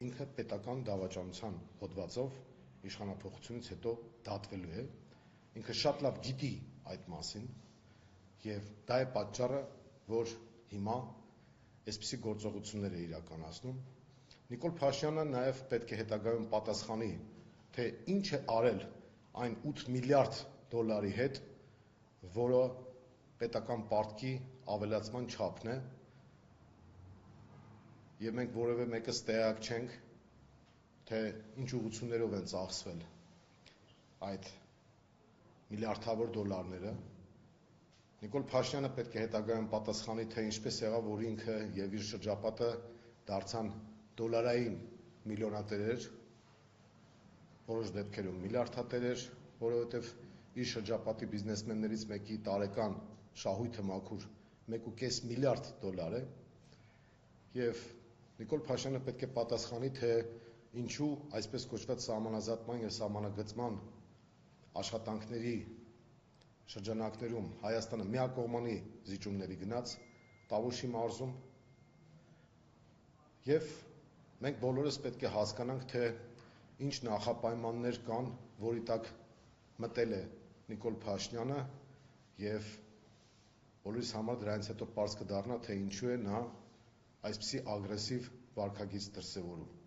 Ինքը պետական դավաճանության հոդվածով իշխանափոխությունից հետո դատվելու է, ինքը շատ լավ գիտի այդ մասին եւ դա է պատճառը, որ հիմա այսպիսի գործողություններ է իրականացնում։ Նիկոլ Փաշինյանը նաեւ պետք է հետագայում պատասխանի, թե ինչ է արել այն 8 միլիարդ դոլարի հետ, որը պետական պարտքի ավելացման չափն է, եւ մենք որևէ մեկս տեղյակ չենք, թե ինչ ուղղություններով են ծախսվել այդ միլիարդավոր դոլարները։ Նիկոլ Փաշինյանը պետք է հետագայում պատասխանի, թե ինչպես եղավ, որ ինքը եւ իր շրջապատը դարձան դոլարային միլիոնատերեր, որոշ դեպքերում միլիարդատերեր, որովհետեւ իր շրջապատի բիզնեսմեններից մեկի տարեկան շահույթը մաքուր 1.5 միլիարդ դոլար է եւ Նիկոլ Փաշինյանը պետք է պատասխանի, թե ինչու այսպես կոչված սահմանազատման եւ սահմանագծման աշխատանքների շրջանակներում Հայաստանը միակողմանի զիջումների գնաց Տավուշի մարզում եւ մենք բոլորս պետք է հասկանանք, թե ինչ նախապայմաններ կան, որի տակ մտել է Նիկոլ Փաշինյանը եւ բոլորիս համար դրանից հետո պարզ կդառնա, թե ինչու է նա այսպիսի ագրեսիվ վարքագիծ դրսևորում։